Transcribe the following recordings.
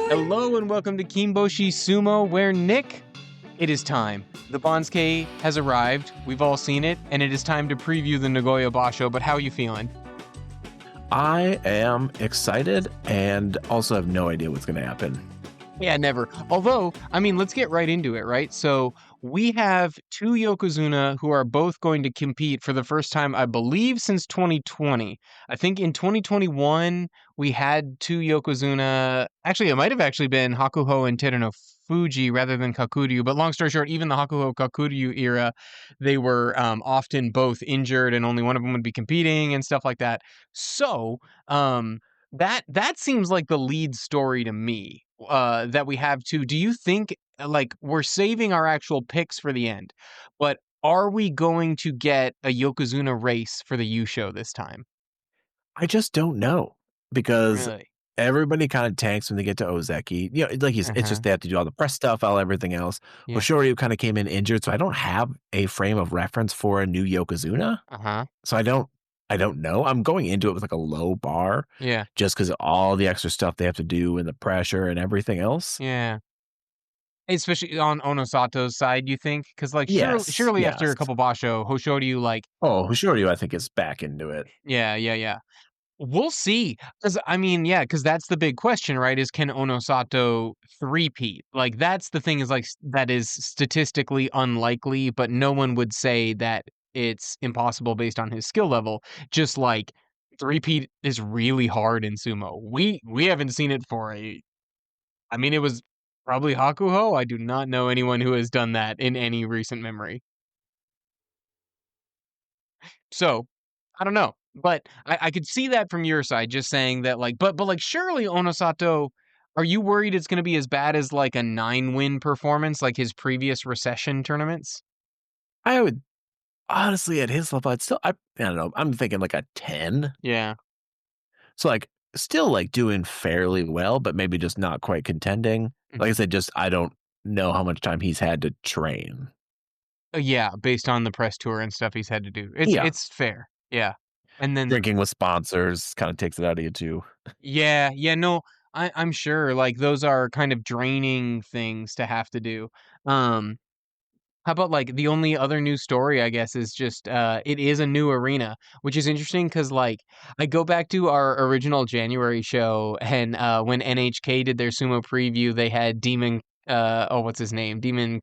Hello and welcome to Kimboshi Sumo, where Nick, it is time. The Bansuke has arrived. We've all seen it, and it is time to preview the Nagoya Basho. But how are you feeling? I am excited and also have no idea what's going to happen. Yeah, never. Although, I mean, let's get right into it, right? So we have two Yokozuna who are both going to compete for the first time, I believe, since 2020. I think in 2021, we had two Yokozuna. Actually, it might have actually been Hakuho and Terunofuji rather than Kakuryu. But long story short, even the Hakuho Kakuryu era, they were often both injured and only one of them would be competing and stuff like that. So, that seems like the lead story to me, that we have too. Do you think, like, we're saving our actual picks for the end, but are we going to get a Yokozuna race for the Yusho this time? I just don't know because Really? everybody kind of tanks when they get to Ozeki. Like it's Uh-huh. just they have to do all the press stuff, all everything else. Yeah. Hoshoryu kind of came in injured, so I don't have a frame of reference for a new Yokozuna. Uh-huh. So I don't know. I'm going into it with like a low bar Yeah. just because of all the extra stuff they have to do and the pressure and everything else. Yeah. Especially on Onosato's side, you think? Because, like, Yes, surely after yes. a couple Basho, Hoshoryu, like, Oh, Hoshoryu, I think is back into it. yeah. We'll see. Because, I mean, yeah, because that's the big question, right? Is can Onosato three-peat? Like, that's the thing is, like, that is statistically unlikely, but no one would say that it's impossible based on his skill level. Just like three-peat is really hard in sumo. We haven't seen it for I mean, it was probably Hakuho. I do not know anyone who has done that in any recent memory. So, I don't know, but I could see that from your side, just saying that, like, but like, surely Onosato, are you worried it's going to be as bad as like a 9-win performance like his previous recession tournaments? I would honestly at his level, I don't know. I'm thinking like a 10. Yeah. So, like, still, like, doing fairly well, but maybe just not quite contending. Like I Mhm. said, just I don't know how much time he's had to train. Yeah, based on the press tour and stuff he's had to do. Yeah. It's fair. Yeah. And then Drinking with sponsors kinda takes it out of you too. yeah, no, I'm sure like those are kind of draining things to have to do. Um How about, like, the only other news story, I guess, is just, it is a new arena, which is interesting because, like, I go back to our original January show and, when NHK did their sumo preview, they had what's his name? I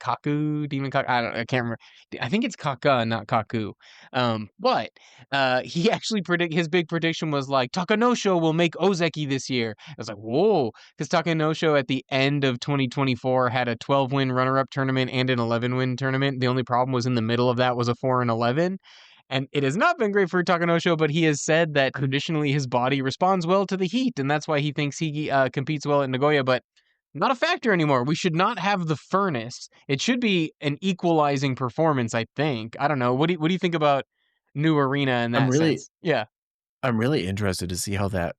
can't remember. I think it's Kaka, not Kaku. He actually his big prediction was, like, "Takanosho will make Ozeki this year." I was like, "Whoa," 'cause Takanosho at the end of 2024 had a 12-win runner-up tournament and an 11-win tournament. The only problem was in the middle of that was a 4 and 11, and it has not been great for Takanosho, but he has said that traditionally his body responds well to the heat, and that's why he thinks he, competes well at Nagoya, but not a factor anymore. We should not have the furnace. It should be an equalizing performance, I think. I don't know. What do you think about new arena in I'm that really sense? Yeah. I'm really interested to see how that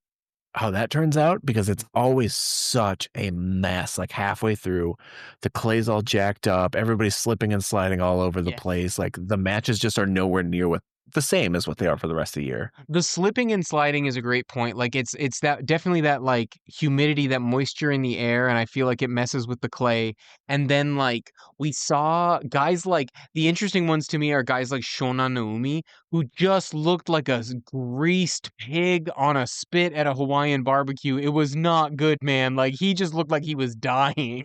turns out because it's always such a mess, like, halfway through, the clay's all jacked up, everybody's slipping and sliding all over the Yes. place, like, the matches just are nowhere near what the same as what they are for the rest of the year. The slipping and sliding is a great point. Like it's that definitely that like humidity, that moisture in the air, and I feel like it messes with the clay. And then like we saw guys like the interesting ones to me are guys like Shonan Naomi, who just looked like a greased pig on a spit at a Hawaiian barbecue. It was not good, man. Like he just looked like he was dying.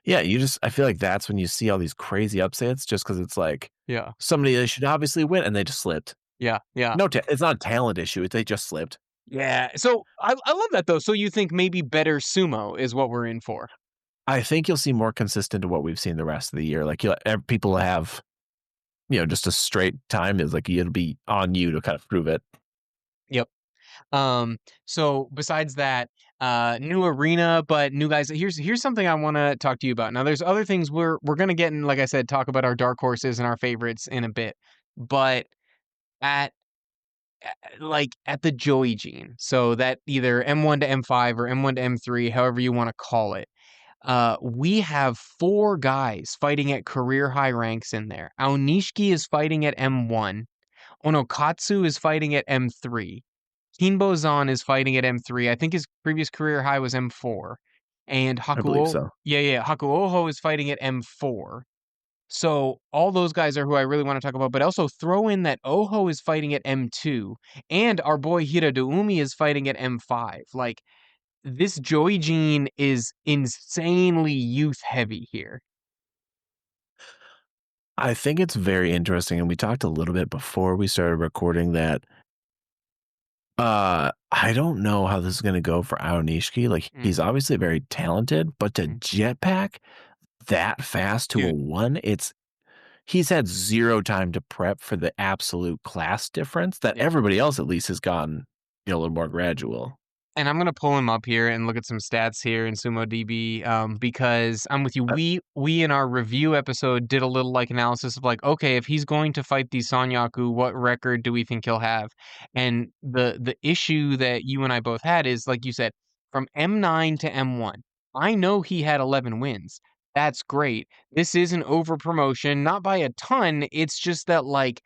Yeah, I feel like that's when you see all these crazy upsets just because it's like, Yeah. somebody they should obviously win, and they just slipped. Yeah. No, ta it's not a talent issue, they just slipped. Yeah. So I love that though. So you think maybe better sumo is what we're in for? I think you'll see more consistent to what we've seen the rest of the year, like, people have, just a straight time is like, it'll be on you to kind of prove it. Yep. So besides that, new arena, but new guys. Here's something I want to talk to you about. Now, there's other things we're gonna get in, like I said, talk about our dark horses and our favorites in a bit. But at like at the Joijin, so that either M1 to M5 or M1 to M3, however you want to call it. We have 4 guys fighting at career high ranks in there. Aonishiki is fighting at M1. Onokatsu is fighting at M3. Kinbozan is fighting at M3. I think his previous career high was M4. and I believe Hakuo, so. yeah, Hakuoho is fighting at M4. So all those guys are who I really want to talk about, but also throw in that Oho is fighting at M2 and our boy Hiradoumi is fighting at M5. Like this Joijin is insanely youth heavy here. I think it's very interesting, and we talked a little bit before we started recording that I don't know how this is gonna go for Aonishiki. Like, Mm, he's obviously very talented, but to mm. jetpack that fast to a Dude, 1, he's had 0 time to prep for the absolute class difference that yeah. everybody else at least has gotten, a little more gradual. And I'm gonna pull him up here and look at some stats here in SumoDB, because I'm with you. Uh, We in our review episode did a little like analysis of like, okay, if he's going to fight the Sonyaku, what record do we think he'll have? And the issue that you and I both had is like you said, from M9 to M1. I know he had 11 wins. That's great. This is an over promotion, not by a ton. It's just that like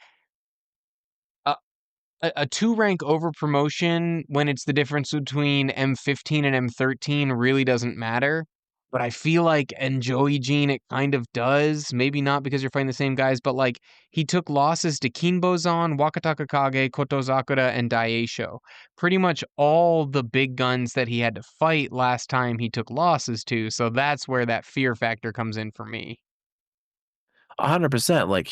a 2 rank over promotion when it's the difference between M15 and M13 really doesn't matter. But I feel like in Joijin it kind of does. Maybe not because you're fighting the same guys, but like he took losses to Kinbozan, Wakatakakage, Kotozakura, and Daieisho. Pretty much all the big guns that he had to fight last time he took losses to. So that's where that fear factor comes in for me. 100%. Like,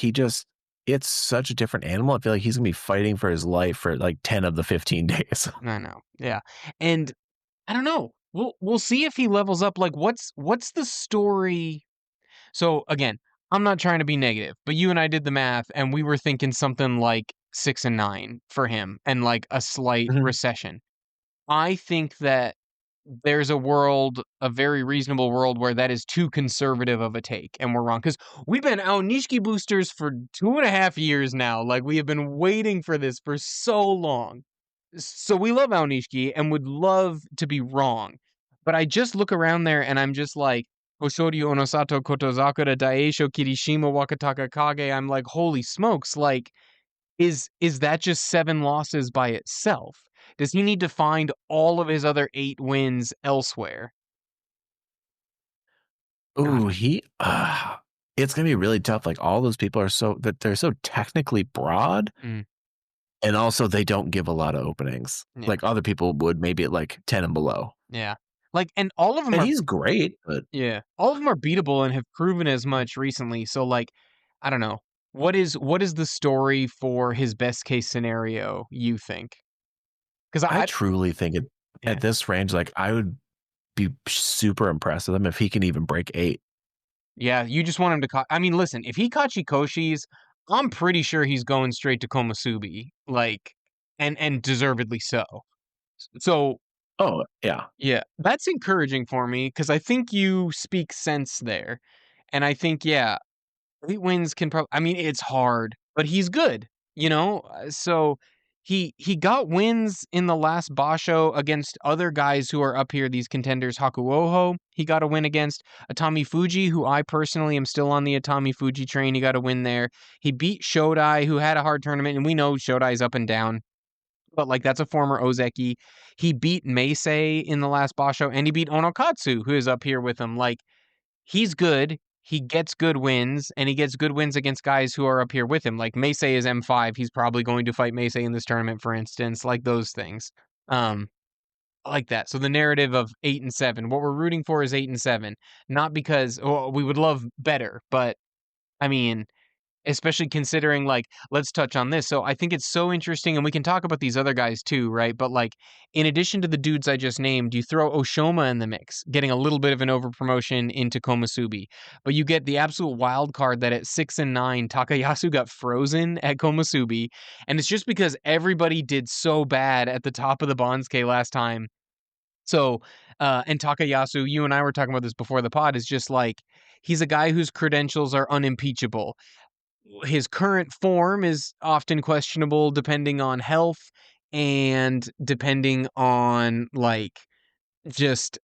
it's such a different animal. I feel like he's gonna be fighting for his life for, like, 10 of the 15 days. I know. Yeah. And I don't know. We'll see if he levels up. Like, what's the story? So again, I'm not trying to be negative, but you and I did the math, and we were thinking something like 6 and 9 for him, and like a slight Mhm. recession. I think that there's a world, a very reasonable world, where that is too conservative of a take, and we're wrong because we've been Aonishiki boosters for 2.5 years now. Like we have been waiting for this for so long. So we love Aonishiki and would love to be wrong. But I just look around there and I'm just like, Hoshoryu, Onosato, Kotozakura, Daieisho, Kirishima, Wakatakakage. I'm like, holy smokes, like, is that just 7 losses by itself? Does he need to find all of his other 8 wins elsewhere? I Ooh, don't it's gonna be really tough. Like, all those people are they're so technically broad, mm, and also they don't give a lot of openings. yeah, Like, other people would maybe at, like, 10 and below. yeah. Like, and all of them And are he's great, but yeah, all of them are beatable and have proven as much recently. So like, I don't know. What is the story for his best case scenario, you think? Because I I truly think yeah. at this range, like, I would be super impressed with him if he can even break 8. Yeah, you just want him to I mean, listen, if he Kachikoshis, I'm pretty sure he's going straight to Komusubi, like, and deservedly so. So, Oh, yeah. yeah, that's encouraging for me because I think you speak sense there. And I think, yeah, 8 wins can probably I mean, it's hard, but he's good, you know? So he got wins in the last basho against other guys who are up here, these contenders, Hakuoho, he got a win against Atami Fuji, who I personally am still on the Atami Fuji train, he got a win there. He beat Shodai, who had a hard tournament, and we know Shodai's up and down, but, like, that's a former Ozeki. He beat Meisei in the last basho, and he beat Onokatsu, who is up here with him, like, he's good. He gets good wins, and he gets good wins against guys who are up here with him. Like Meisei is M5. He's probably going to fight Meisei in this tournament, for instance, like those things. Um, I like that. So the narrative of 8 and 7, what we're rooting for is 8 and 7, not because we would love better, but I mean, especially considering, like, let's touch on this. So I think it's so interesting, and we can talk about these other guys too, right? But like, in addition to the dudes I just named, you throw Oshoma in the mix, getting a little bit of an over promotion into Komusubi. But you get the absolute wild card that at 6 and 9, Takayasu got frozen at Komusubi, and it's just because everybody did so bad at the top of the Bansuke last time. So, and Takayasu, you and I were talking about this before the pod, is just like he's a guy whose credentials are unimpeachable. His current form is often questionable depending on health and depending on like just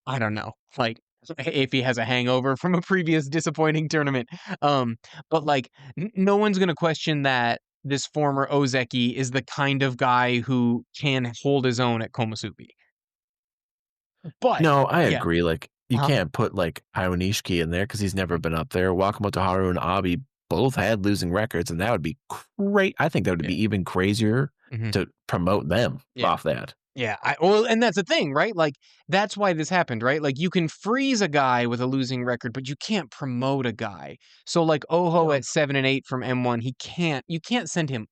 I don't know, like if he has a hangover from a previous disappointing tournament. Um, but like no one's gonna question that this former Ozeki is the kind of guy who can hold his own at Komusubi. But No, I yeah, agree. Like, you Uh-huh. can't put like Aonishiki in there because he's never been up there. Wakamoto Haru and Abi both had losing records, and that would be great. I think that would Yeah. be even crazier Mhm. to promote them Yeah. off that. Yeah, well, and that's the thing, right? Like, that's why this happened, right? Like, you can freeze a guy with a losing record, but you can't promote a guy. So, like, Oho No. at 7 and 8 from M1, you can't send him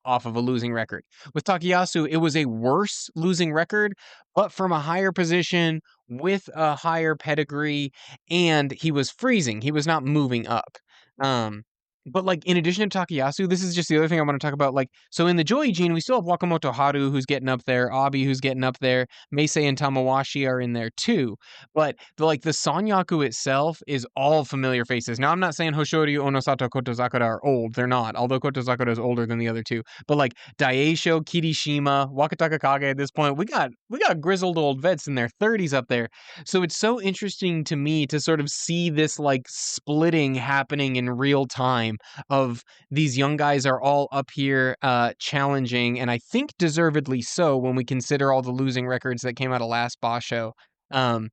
off of a losing record. With Takayasu, it was a worse losing record, but from a higher position with a higher pedigree, and he was freezing. He was not moving up. Um, but like in addition to Takayasu, this is just the other thing I want to talk about. Like, so in the Joijin, we still have Wakamoto Haru who's getting up there, Abi who's getting up there, Meisei and Tamawashi are in there too. But the Sanyaku itself is all familiar faces. Now I'm not saying Hoshoryu, Onosato, Kotozakura are old. They're not, although Kotozakura is older than the other two. But like Daieisho, Kirishima, Wakatakakage at this point, we got grizzled old vets in their 30s up there. So it's so interesting to me to sort of see this like splitting happening in real time of these young guys are all up here challenging, and I think deservedly so when we consider all the losing records that came out of last Basho. Um,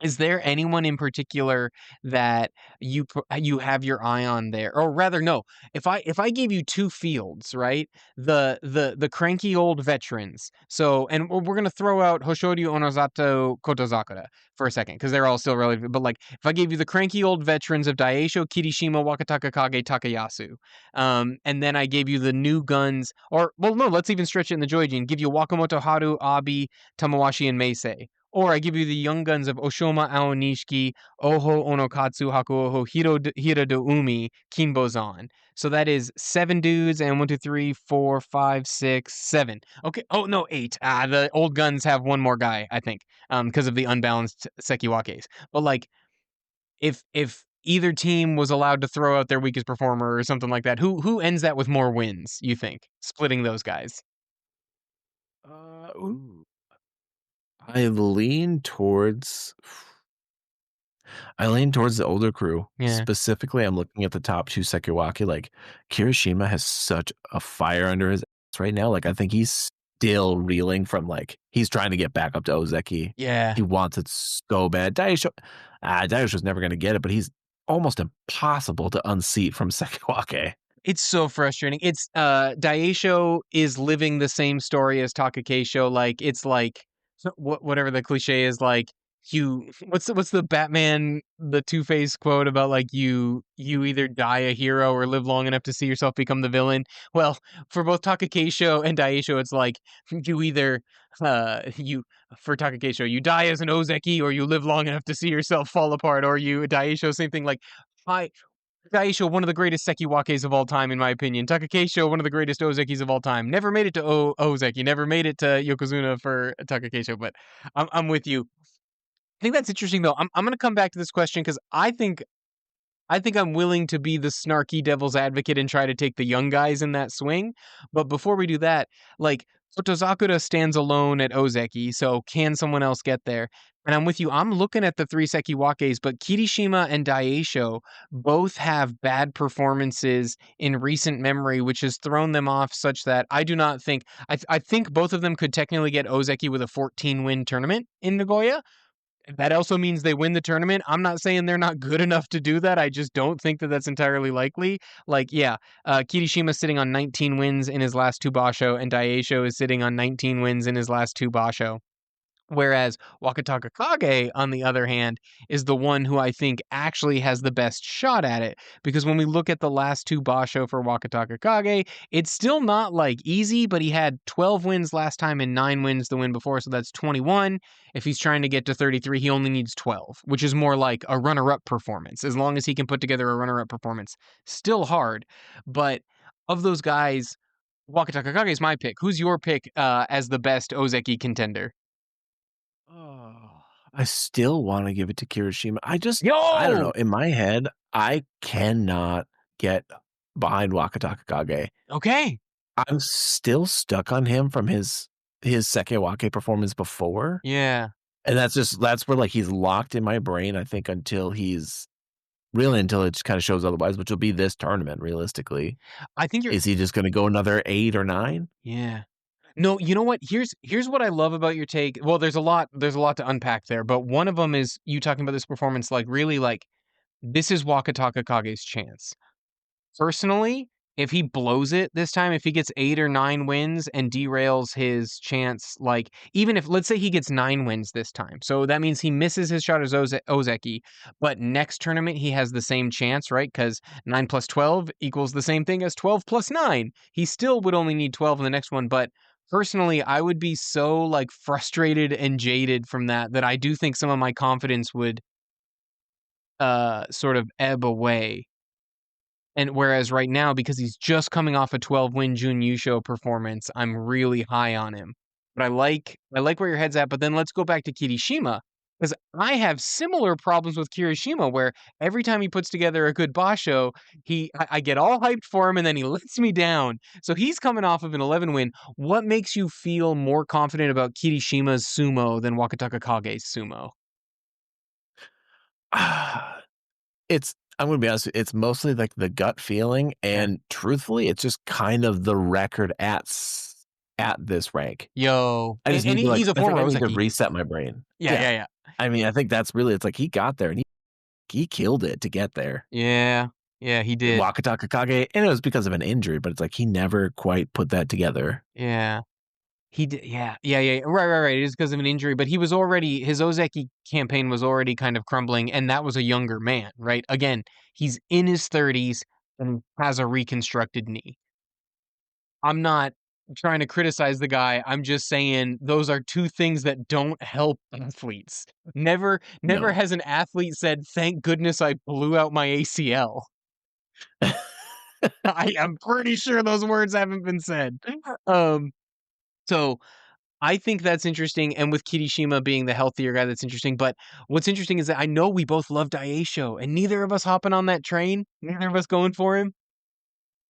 is there anyone in particular that you have your eye on there? Or rather, no. If I gave you two fields, right? The cranky old veterans. So, and we're gonna throw out Hoshoryu, Onosato, Kotozakura for a second because they're all still relevant. But like, if I gave you the cranky old veterans of Daieisho, Kirishima, Wakatakakage, Takayasu, and then I gave you the new guns, or well, no, let's even stretch it in the Joijin. Give you Wakamoto Haru, Abi, Tamawashi, and Meisei. Or I give you the young guns of Oshoma Aonishiki, Oho Onokatsu, Hakuoho, Hira do Umi, Kinbozan. So that is 7 dudes and 1, 2, 3, 4, 5, 6, 7. Okay. Oh no, 8. The old guns have one more guy, I think, because of the unbalanced Sekiwakes. But like, if either team was allowed to throw out their weakest performer or something like that, who ends that with more wins? You think splitting those guys? Ooh. I lean towards I lean towards the older crew. Yeah. Specifically, I'm looking at the top 2 Sekiwaki, like, Kirishima has such a fire under his ass right now, like, I think he's still reeling from, like he's trying to get back up to Ozeki. Yeah. He wants it so bad. Daieisho's never gonna get it, but he's almost impossible to unseat from Sekiwake. It's so frustrating. It's Daieisho is living the same story as Takakeisho. Like it's like whatever the cliche is. Like you, what's the Batman the Two Face quote about like you either die a hero or live long enough to see yourself become the villain. Well, for both Takakeisho and Daieisho, it's like you either you for Takakeisho you die as an Ozeki or you live long enough to see yourself fall apart, or you Daieisho same thing. Like I Daieisho, one of the greatest Sekiwakes of all time, in my opinion. Takakeisho, one of the greatest Ozekis of all time. Never made it to Ozeki. Never made it to Yokozuna for Takakeisho, but I'm with you. I think that's interesting, though. I'm going to come back to this question because I think I'm willing to be the snarky devil's advocate and try to take the young guys in that swing. But before we do that, like Otozakura stands alone at Ozeki, so can someone else get there? And I'm with you. I'm looking at the three Sekiwakes, but Kirishima and Daieisho both have bad performances in recent memory, which has thrown them off such that I do not think I think both of them could technically get Ozeki with a 14-win tournament in Nagoya. That also means they win the tournament. I'm not saying they're not good enough to do that. I just don't think that that's entirely likely. Like, yeah, Kirishima's sitting on 19 wins in his last two Basho, and Daieisho is sitting on 19 wins in his last two Basho. Whereas Wakatakakage, on the other hand, is the one who I think actually has the best shot at it. Because when we look at the last two Basho for Wakatakakage, it's still not like easy, but he had 12 wins last time and 9 wins the win before, so that's 21. If he's trying to get to 33, he only needs 12, which is more like a runner-up performance. As long as he can put together a runner-up performance, still hard. But of those guys, Wakatakakage is my pick. Who's your pick as the best Ozeki contender? Oh, I still wanna give it to Kirishima. I don't know, Yo! in my head, I cannot get behind Wakatakakage. Okay. I'm still stuck on him from his Sekewake performance before, Yeah. and that's where, like, he's locked in my brain, I think, until it just kinda shows otherwise, which will be this tournament, realistically. I think you're Is he just gonna go another 8 or 9? yeah. No, you know what? Here's what I love about your take. Well, there's a lot to unpack there, but one of them is you talking about this performance like really like this is Wakatakakage's chance. Personally, if he blows it this time, if he gets 8 or 9 wins and derails his chance, like, even if let's say he gets 9 wins this time, so that means he misses his shot as Ozeki, but next tournament he has the same chance, right? Because 9 plus 12 equals the same thing as 12 plus 9. He still would only need 12 in the next one, but personally, I would be so, like, frustrated and jaded from that I do think some of my confidence would, sort of ebb away. And whereas right now, because he's just coming off a 12-win Jun Yusho performance, I'm really high on him. But I like where your head's at, but then let's go back to Kirishima, because I have similar problems with Kirishima, where every time he puts together a good basho, I get all hyped for him and then he lets me down. So he's coming off of an 11 win. What makes you feel more confident about Kirishima's sumo than Wakatakakage's sumo? It's I'm gonna be honest, it's mostly like the gut feeling, Yeah. and truthfully, it's just kind of the record at this rank. Yo. I just And need to, like he's a I think former I need to Ozeki. reset my brain. Yeah, Yeah. yeah, yeah. I mean, I think that's really it's like he got there and he killed it to get there. Yeah. Yeah, he did. Wakata Kakage, and it was because of an injury, but it's like he never quite put that together. Yeah. He did, yeah, yeah, yeah, right, right, right, it is because of an injury, but he was already his Ozeki campaign was already kind of crumbling, and that was a younger man, right? Again, he's in his 30s and has a reconstructed knee. I'm not trying to criticize the guy, I'm just saying those are 2 things that don't help athletes. Never No. has an athlete said, "Thank goodness I blew out my ACL." I am pretty sure those words haven't been said. Um, so I think that's interesting, and with Kirishima being the healthier guy, that's interesting, but what's interesting is that I know we both love Daieisho, and neither of us hopping on that train, neither of us going for him.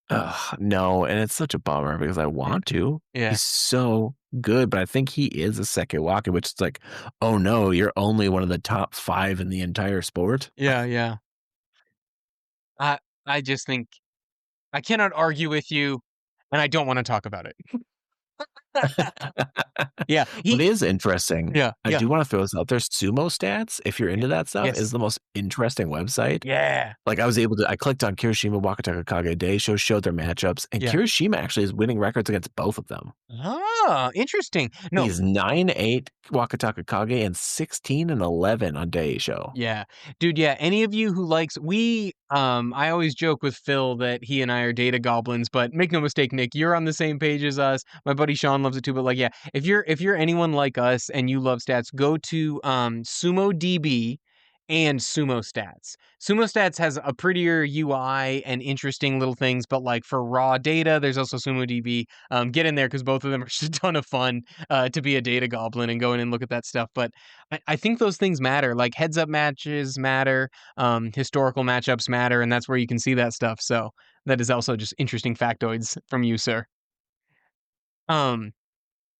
Ugh, no, and it's such a bummer because I Yeah. want to. Yeah. He's so good, but I think he is a second walker, which is like, oh no, you're only one of the top 5 in the entire sport. Yeah, yeah. I I just think I cannot argue with you, and I don't wanna talk about it. Yeah, What is interesting, yeah, I yeah, do wanna throw this out there, Sumo Stats, if you're yeah. into that stuff, is Yes. the most interesting website. Yeah. Like, I clicked on Kirishima, Wakatakakage, Daieisho showed their matchups, and Yeah. Kirishima actually is winning records against both of them. Ah, interesting. No. He's 9-8 Wakatakakage and 16-11 on Daieisho. Yeah. Dude, yeah, any of you who likes I always joke with Phil that he and I are data goblins, but make no mistake, Nick, you're on the same page as us. My buddy Sean loves it too, but like, yeah, if you're anyone like us and you love stats, go to Sumo DB and Sumo Stats. Sumo Stats has a prettier UI and interesting little things, but like for raw data, there's also Sumo DB. Get in there because both of them are just a ton of fun to be a data goblin and go in and look at that stuff. But I think those things matter. Like heads up matches matter, historical matchups matter, and that's where you can see that stuff. So that is also just interesting factoids from you, sir. Um,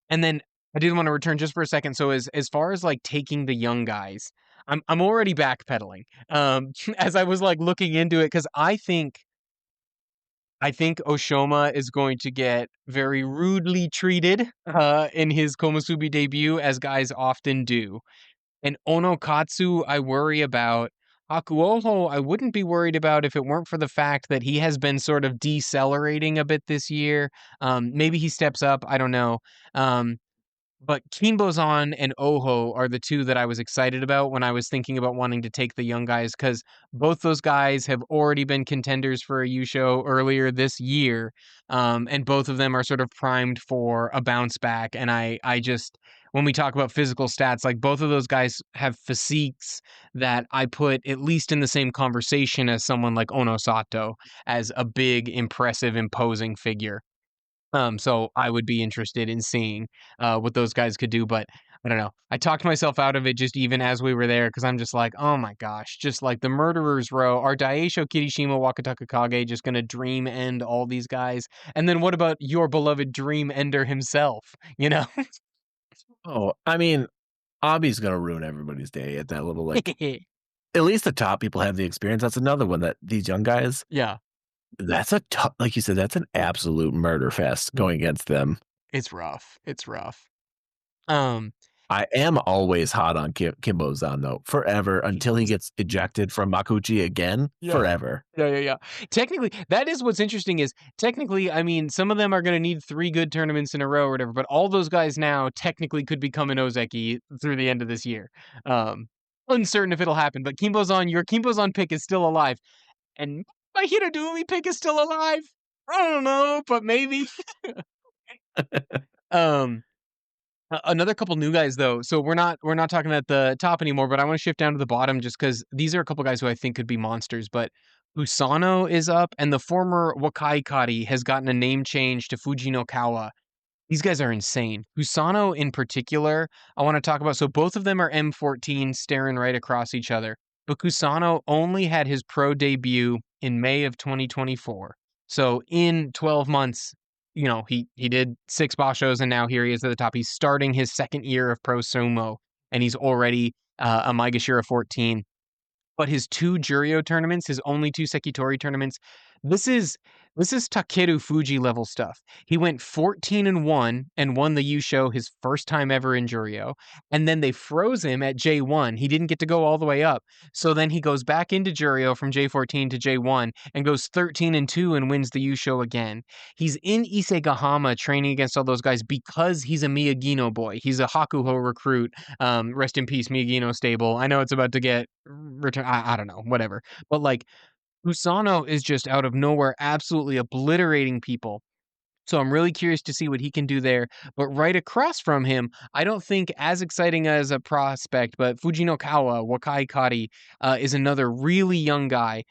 and then I did want to return just for a second. So as far as like taking the young guys, I'm already backpedaling. As I was like looking into it, because I think Oshoma is going to get very rudely treated in his Komusubi debut, as guys often do. And Onokatsu, I worry about. Hakuoho, I wouldn't be worried about if it weren't for the fact that he has been sort of decelerating a bit this year. Maybe he steps up. I don't know. But Kinbozan and Oho are the 2 that I was excited about when I was thinking about wanting to take the young guys, because both those guys have already been contenders for a U-Show earlier this year, and both of them are sort of primed for a bounce back, and I just when we talk about physical stats, like, both of those guys have physiques that I put at least in the same conversation as someone like Onosato as a big, impressive, imposing figure. So I would be interested in seeing what those guys could do, but I don't know. I talked myself out of it just even as we were there because I'm just like, oh my gosh, just like the murderers row. Are Daieisho, Kirishima, Wakatakakage just gonna dream end all these guys? And then what about your beloved dream ender himself? You know? Oh, I mean, Abi's gonna ruin everybody's day at that level, like, at least the top people have the experience, that's another one that these young guys, Yeah. that's a tou like you said, that's an absolute murder fest Mm. going against them. It's rough. It's rough. Um, I am always hot on Kimbo-zan, though, forever, he until he is gets ejected from Makuuchi again, yeah. forever. Yeah, yeah, yeah. Technically, that is what's interesting is technically, I mean, some of them are gonna need 3 good tournaments in a row or whatever, but all those guys now technically could become an Ozeki through the end of this year. Um, Uncertain if it'll happen, but your Kimbo's pick is still alive, and my Hidodumi pick is still alive. I don't know, but maybe. Um Another couple new guys though. So we're not talking at the top anymore, but I want to shift down to the bottom just because these are a couple guys who I think could be monsters. But Kusano is up, and the former Wakaikari has gotten a name change to Fujinokawa. These guys are insane. Kusano in particular, I want to talk about. So both of them are M14 staring right across each other. But Kusano only had his pro debut in May of 2024. So in 12 months, he did 6 bashos and now here he is at the top. He's starting his second year of pro sumo and he's already a Maegashira 14, but his 2 Juryo tournaments, his only 2 Sekitori tournaments, this is this is Takerufuji level stuff. He went 14-1 and won the Yusho his first time ever in Juryo, and then they froze him at J1. He didn't get to go all the way up. So then he goes back into Juryo from J14 to J1 and goes 13-2 and wins the Yusho again. He's in Isegahama training against all those guys because he's a Miyagino boy. He's a Hakuho recruit. Rest in peace, Miyagino stable. I know it's about to get return. I don't know, whatever. But like Kusano is just out of nowhere, absolutely obliterating people. So I'm really curious to see what he can do there. But right across from him, I don't think as exciting as a prospect, but Fujinokawa Wakaikari is another really young guy.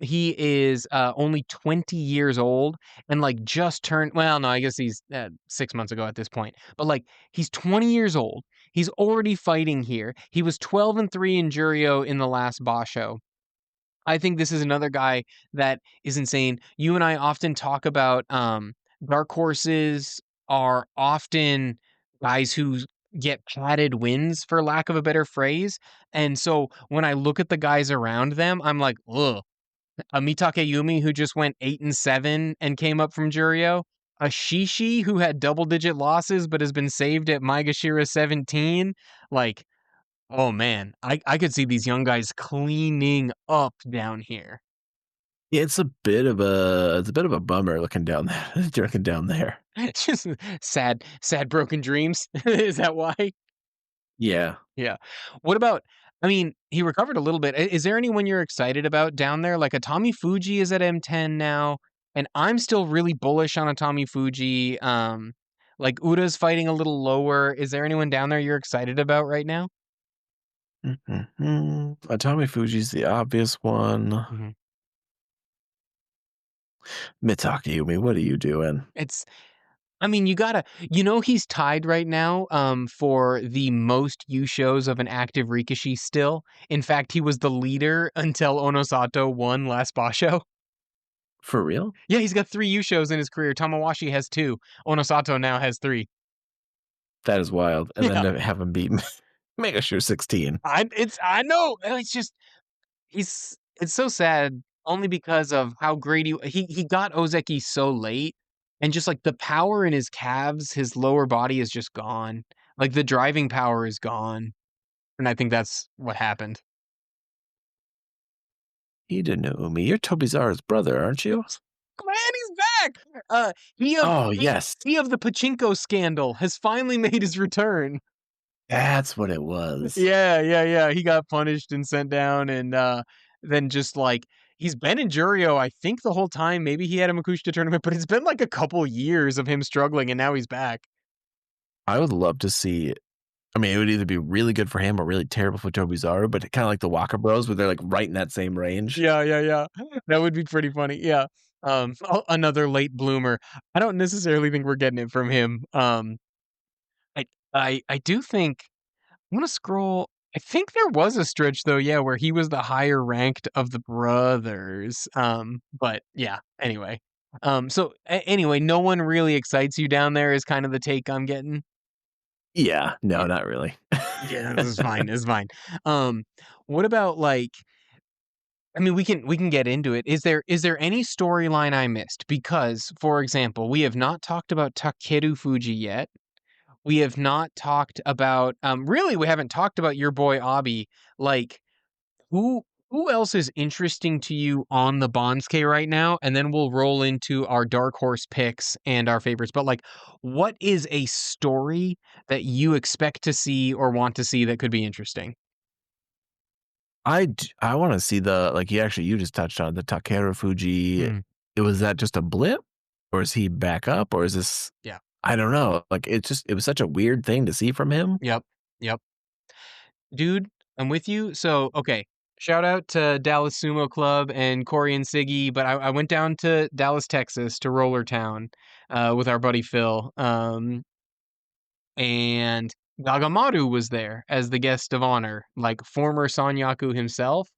He is only 20 years old and like just turned. Well, no, I guess he's 6 months ago at this point. But like he's 20 years old. He's already fighting here. He was 12-3 in Juryo in the last Basho. I think this is another guy that is insane. You and I often talk about dark horses are often guys who get padded wins, for lack of a better phrase. And so when I look at the guys around them, I'm like, ugh. A Mitake Yumi who just went 8-7 and came up from Juryo. A Shishi who had double digit losses but has been saved at Maegashira 17. Like, oh man, I could see these young guys cleaning up down here. It's a bit of a bummer looking down there, looking down there. Just sad broken dreams. Is that why? Yeah. Yeah. What about I mean, he recovered a little bit. Is there anyone you're excited about down there? Like a Tommy Fuji is at M10 now, and I'm still really bullish on a Tommy Fuji. Like Uda's fighting a little lower. Is there anyone down there you're excited about right now? Tommy Fuji's the obvious one. Mhm. Mitake Yumi, what are you doing? It's I mean, he's tied right now for the most U shows of an active Rikishi still. In fact, he was the leader until Onosato won last Basho. For real? Yeah, he's got 3 U shows in his career. Tamawashi has 2. Onosato now has 3. That is wild. And then Yeah. to have him beat Mega Sure 16. I know. It's just it's so sad only because of how great he got Ozeki so late and just like the power in his calves, his lower body is just gone. Like the driving power is gone. And I think that's what happened. You didn't know me. You're Tobizawa's brother, aren't you? Man, he's back. Oh, yes. He of the pachinko scandal has finally made his return. That's what it was. Yeah, yeah, yeah. He got punished and sent down, and then just like he's been in Juryo, I think the whole time. Maybe he had a Makushita tournament, but it's been like a couple years of him struggling, and now he's back. I would love to see. I mean, it would either be really good for him or really terrible for Tobizawa, but kind of like the Waka Bros, where they're like right in that same range. Yeah, yeah, yeah. That would be pretty funny. Yeah. Another late bloomer. I don't necessarily think we're getting it from him. I I do think I'm gonna scroll. I think there was a stretch though, yeah, where he was the higher ranked of the brothers. But yeah, anyway. Anyway, no one really excites you down there is kind of the take I'm getting. Yeah, no, Yeah. not really. Yeah, this is fine. It's fine. Um, what about like I mean, we can get into it. Is there any storyline I missed? Because, for example, we have not talked about Takerufuji yet. We have not talked about really we haven't talked about your boy Abi. Like who who else is interesting to you on the Bonsuke right now? And then we'll roll into our dark horse picks and our favorites. But like, what is a story that you expect to see or want to see that could be interesting? I want to see the like you just touched on the Takerufuji. Mm, Was that just a blip, or is he back up, or is this? yeah. I don't know. Like it was such a weird thing to see from him. Yep. Yep. Dude, I'm with you. So, okay. Shout out to Dallas Sumo Club and Corey and Siggy, but I went down to Dallas, Texas to Roller Town with our buddy Phil. And Gagamaru was there as the guest of honor, like former Sanyaku himself.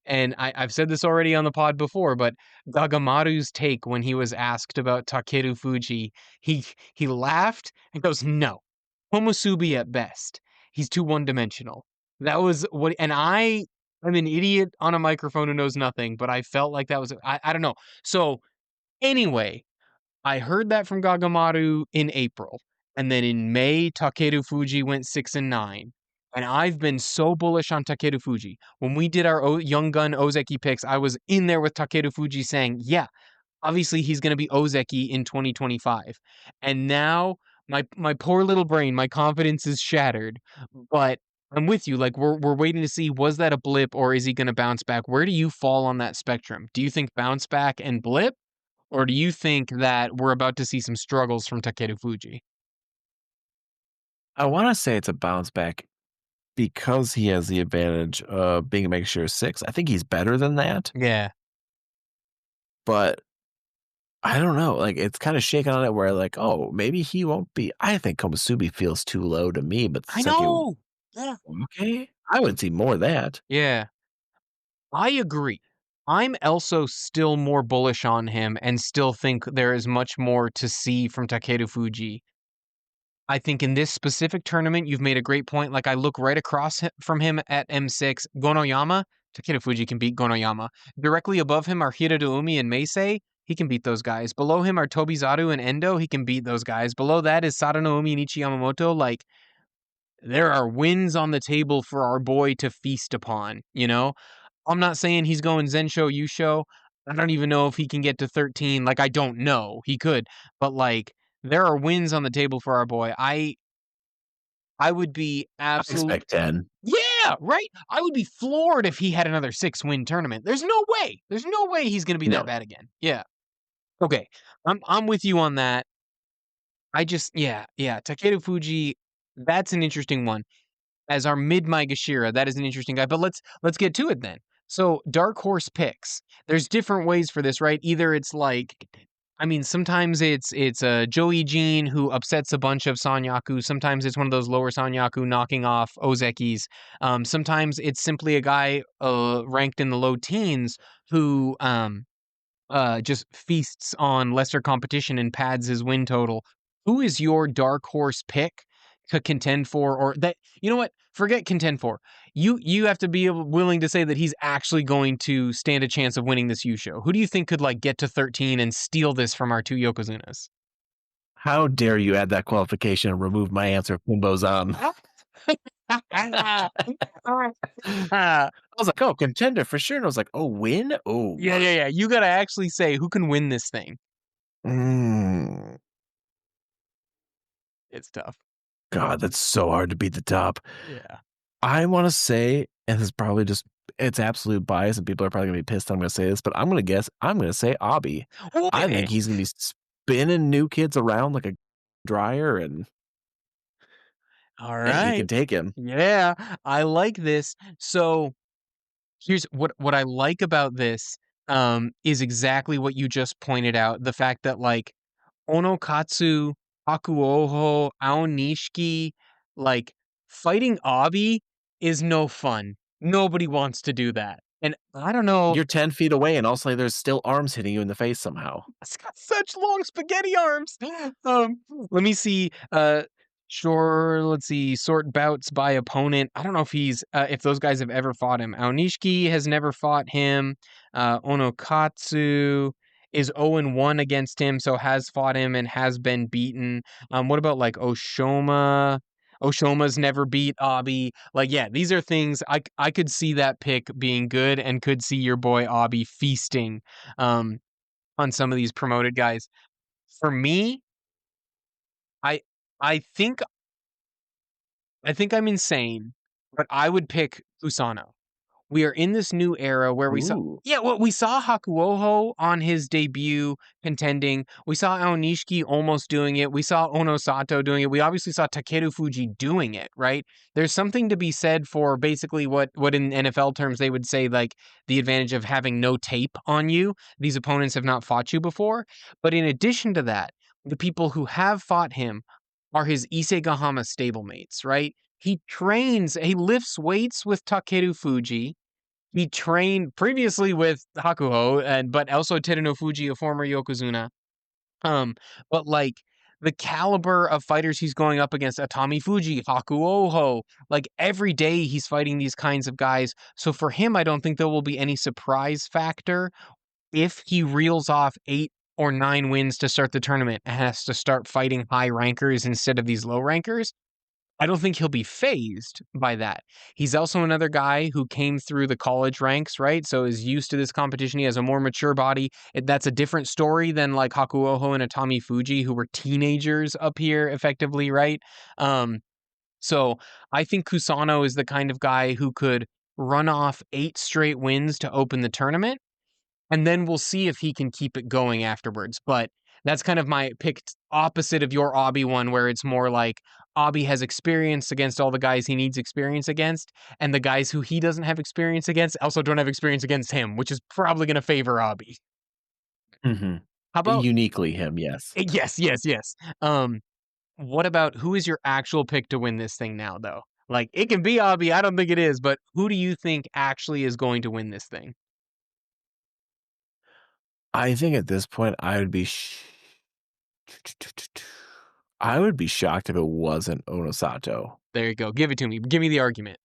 And I've said this already on the pod before, but Gagamaru's take when he was asked about Takerufuji, he laughed and goes, "No, Komusubi at best. He's too one-dimensional." That was what, and I'm an idiot on a microphone who knows nothing, but I felt like that was I don't know. So anyway, I heard that from Gagamaru in April, and then in May, Takerufuji went 6-9. And I've been so bullish on Takerufuji. When we did our Young Gun Ozeki picks, I was in there with Takerufuji saying, yeah, obviously he's going to be Ozeki in 2025. And now my poor little brain, my confidence is shattered. But I'm with you. Like we're waiting to see, was that a blip or is he going to bounce back? Where do you fall on that spectrum? Do you think bounce back and blip? Or do you think that we're about to see some struggles from Takerufuji? I want to say it's a bounce back because he has the advantage of being a make sure six. I think he's better than that, Yeah. but I don't know. Like it's kind of shaking on it where like, oh, maybe he won't be. I think Komusubi feels too low to me, but I it's like, know. Yeah. okay, I would see more of that. Yeah. I agree. I'm also still more bullish on him and still think there is much more to see from Takerufuji. I think in this specific tournament, you've made a great point. Like I look right across from him at M6, Gonoyama. Takerufuji can beat Gonoyama. Directly above him are Hiradoumi and Meisei. He can beat those guys. Below him are Tobizaru and Endo. He can beat those guys. Below that is Sadanoumi and Ichiyamamoto. Like, there are wins on the table for our boy to feast upon, you know? I'm not saying he's going Zensho Yusho. I don't even know if he can get to 13. Like, I don't know. He could. But like, there are wins on the table for our boy. I would be I absolute. expect 10. Yeah, right? I would be floored if he had another 6-win tournament. There's no way. There's no way he's gonna be that No, bad again. Yeah. Okay. I'm with you on that. I just yeah. Takeru Fuji, that's an interesting one. As our mid Maegashira, that is an interesting guy. But let's get to it then. So dark horse picks. There's different ways for this, right? Either it's like, I mean, sometimes it's a Joijin who upsets a bunch of Sanyaku. Sometimes it's one of those lower Sanyaku knocking off Ozekis. Sometimes it's simply a guy ranked in the low teens who just feasts on lesser competition and pads his win total. Who is your dark horse pick to contend for, or that you know what? Forget contend for. You have to be willing to say that he's actually going to stand a chance of winning this U show. Who do you think could like get to 13 and steal this from our two Yokozunas? how dare you add that qualification and remove my answer? Kumbo's on. I was like, oh, contender for sure. And I was like, oh, win? Oh, Yeah. You gotta actually say who can win this thing. mm, It's tough. God, that's so hard to beat the top. Yeah. I want to say, and it's probably just, it's absolute bias, and people are probably going to be pissed I'm going to say this, but I'm going to guess, I'm going to say Abi. I think he's going to be spinning new kids around like a dryer, and All hey, he can right. take him. Yeah, I like this. So here's what I like about this is exactly what you just pointed out. The fact that like Onokatsu, Hakuoho, Aonishiki, like fighting Abi is no fun. Nobody wants to do that. And I don't know, You're 10 feet away, and also there's still arms hitting you in the face somehow. it's got such long spaghetti arms. Let me see. Sure, let's see, sort bouts by opponent. I don't know if those guys have ever fought him. Aonishiki has never fought him. Onokatsu is 0-1 against him, so has fought him and has been beaten. What about like Oshoma? Oshoma's never beat Abi. Like, yeah, these are things I could see that pick being good and could see your boy Abi feasting um on some of these promoted guys. For me, I I think I'm insane, but I would pick Kusano. We are in this new era where Ooh. we saw Hakuoho on his debut contending. We saw Aonishiki almost doing it. We saw Onosato doing it. We obviously saw Takerufuji doing it, right? There's something to be said for basically what in NFL terms they would say like the advantage of having no tape on you. These opponents have not fought you before. But in addition to that, the people who have fought him are his Isegahama stablemates, right? He lifts weights with Takerufuji. He trained previously with Hakuho, but also Terunofuji, a former Yokozuna. Um, but like the caliber of fighters he's going up against, Atami Fuji, Hakuoho, like every day he's fighting these kinds of guys. So for him, I don't think there will be any surprise factor if he reels off 8 or 9 wins to start the tournament and has to start fighting high rankers instead of these low rankers. I don't think he'll be phased by that. He's also another guy who came through the college ranks, right? So is used to this competition. He has a more mature body. That's a different story than like Hakuoho and Atami Fuji, who were teenagers up here effectively, right? Um, so I think Kusano is the kind of guy who could run off 8 straight wins to open the tournament, and then we'll see if he can keep it going afterwards. But that's kind of my picked opposite of your Abi one, where it's more like Abi has experience against all the guys he needs experience against, and the guys who he doesn't have experience against also don't have experience against him, which is probably going to favor Abi. Hmm. How about Uniquely him, yes. yes, yes, yes. What about who is your actual pick to win this thing now, though? Like it can be Abi, I don't think it is, but who do you think actually is going to win this thing? I think at this point I would be shocked if it wasn't Onosato. There you go. Give it to me. Give me the argument.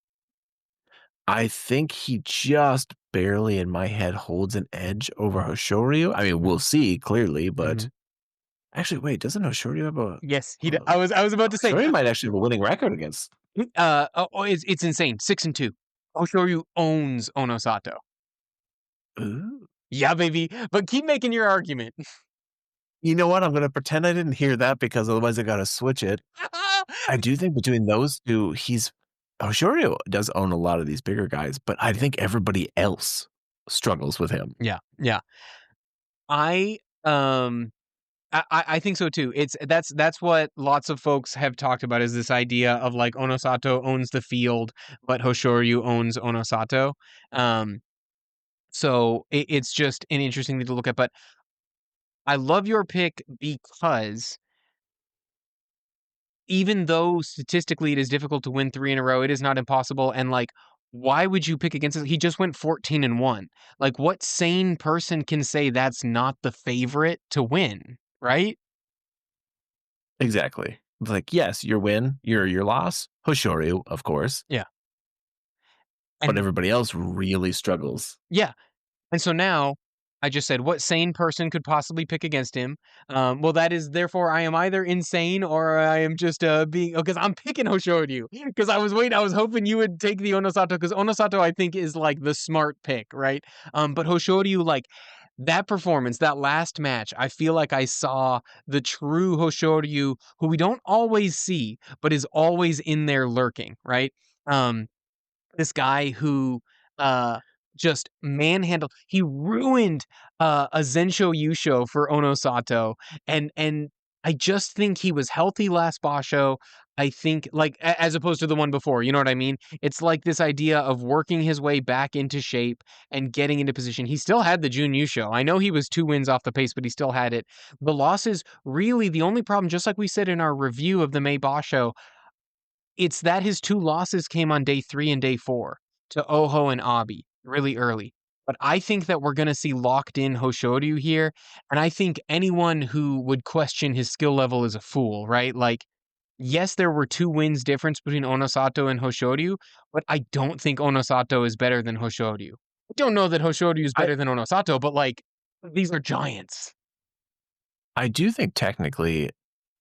I think he just barely in my head holds an edge over Hoshoryu. I mean, we'll see clearly, but Mhm. actually, wait, doesn't Hoshoryu have Yes, he. uh, I was about to say. Hoshoryu might actually have a winning record against. It's insane. 6-2. Hoshoryu owns Onosato. Ooh. Yeah, baby. But keep making your argument. You know what? I'm gonna pretend I didn't hear that because otherwise I gotta switch it. I do think between those two, Hoshoryu does own a lot of these bigger guys, but I think everybody else struggles with him. Yeah, yeah. I um I think so too. That's what lots of folks have talked about is this idea of like Onosato owns the field, but Hoshoryu owns Onosato. Um, so it's just an interesting thing to look at. But I love your pick because even though statistically it is difficult to win 3 in a row, it is not impossible, and, like, why would you pick against it? He just went 14-1. Like, what sane person can say that's not the favorite to win, right? Exactly. It's like, yes, your win, your loss, Hoshoryu, of course, Yeah, but and everybody else really struggles. yeah. And so now, I just said, what sane person could possibly pick against him? Well, that is therefore I am either insane or I am just being because I'm picking Hoshoryu because I was hoping you would take the Onosato because Onosato I think is like the smart pick, right? But Hoshoryu like that performance, that last match, I feel like I saw the true Hoshoryu who we don't always see, but is always in there lurking, right? Um, this guy who uh just manhandled he ruined a Zensho Yusho for Onosato and I just think he was healthy last basho. I think like as opposed to the one before, you know what I mean? It's like this idea of working his way back into shape and getting into position. He still had the Jun Yusho. I know he was 2 wins off the pace, but he still had it. The losses really the only problem, just like we said in our review of the May basho, it's that his 2 losses came on day 3 and day 4 to Oho and Abi really early. But I think that we're gonna see locked in Hoshoryu here, and I think anyone who would question his skill level is a fool, right? Like, yes, there were 2 wins difference between Onosato and Hoshoryu, but I don't think Onosato is better than Hoshoryu. I don't know that Hoshoryu is I better than Onosato, but, like, these are giants. I do think technically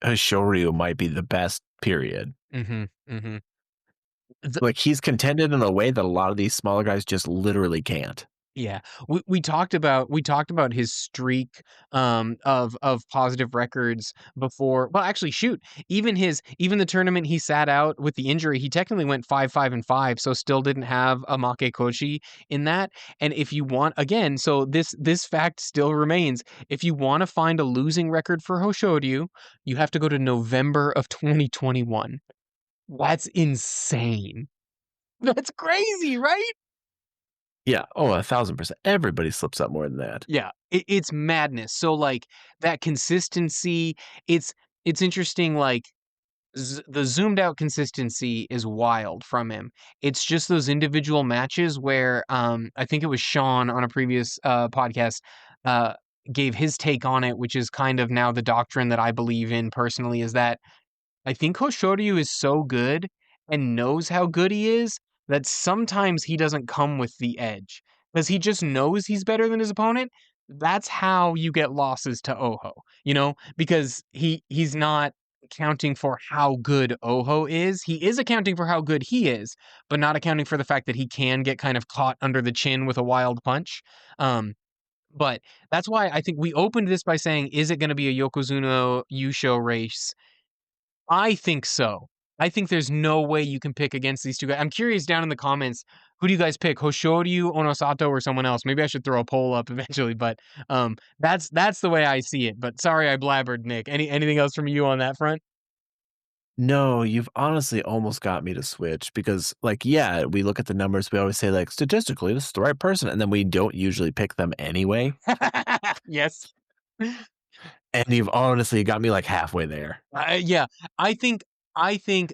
Hoshoryu might be the best, period. Mhm, mhm. Like, he's contended in a way that a lot of these smaller guys just literally can't. Yeah, we talked about his streak of positive records before. Well, actually, shoot, even the tournament he sat out with the injury, he technically went 5-5-5, so still didn't have a Makekoshi in that. And if you want again, so this fact still remains. If you want to find a losing record for Hoshoryu, you have to go to November of 2021. That's insane. That's crazy, right? Yeah. Oh, 1,000%. Everybody slips up more than that. Yeah, it's madness. So, like, that consistency, it's it's interesting, like, the zoomed out consistency is wild from him. It's just those individual matches where, I think it was Sean on a previous, podcast, uh, gave his take on it, which is kind of now the doctrine that I believe in personally, is that I think Hoshoryu is so good and knows how good he is that sometimes he doesn't come with the edge because he just knows he's better than his opponent. That's how you get losses to Oho, because he's not accounting for how good Oho is. He is accounting for how good he is, but not accounting for the fact that he can get kind of caught under the chin with a wild punch. Um, but that's why I think we opened this by saying, is it going to be a Yokozuna Yusho race? I think so. I think there's no way you can pick against these two guys. I'm curious down in the comments, who do you guys pick? Hoshoryu, Onosato, or someone else? Maybe I should throw a poll up eventually, but that's the way I see it. But sorry I blabbered, Nick. Anything else from you on that front? No, you've honestly almost got me to switch because, like, yeah, we look at the numbers. We always say, like, statistically, this is the right person. And then we don't usually pick them anyway. Yes. And you've honestly got me like halfway there. Yeah, I think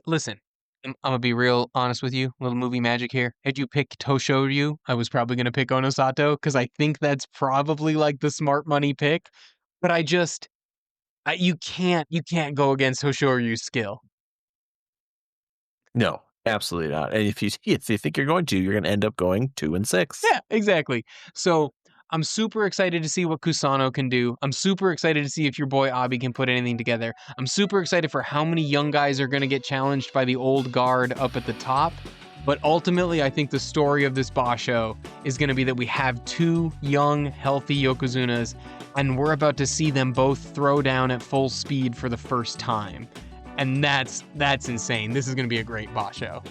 listen, I'm gonna be real honest with you, little movie magic here. Had you picked Hoshoryu, I was probably gonna pick Onosato because I think that's probably like the smart money pick. But you can't go against Hoshoryu's skill. No, absolutely not. And if you think you're going to, you're going to end up going 2-6. Yeah, exactly. So I'm super excited to see what Kusano can do. I'm super excited to see if your boy Abi can put anything together. I'm super excited for how many young guys are going to get challenged by the old guard up at the top. But ultimately, I think the story of this basho is going to be that we have 2 young, healthy Yokozunas, and we're about to see them both throw down at full speed for the first time. And that's insane. This is going to be a great basho.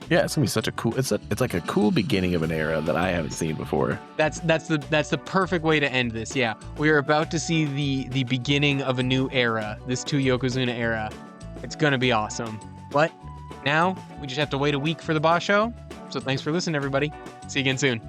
Yeah, it's gonna be such a cool. It's like a cool beginning of an era that I haven't seen before. That's the perfect way to end this. Yeah, we are about to see the beginning of a new era. This 2 Yokozuna era. It's gonna be awesome. But now we just have to wait a week for the basho. So thanks for listening, everybody. See you again soon.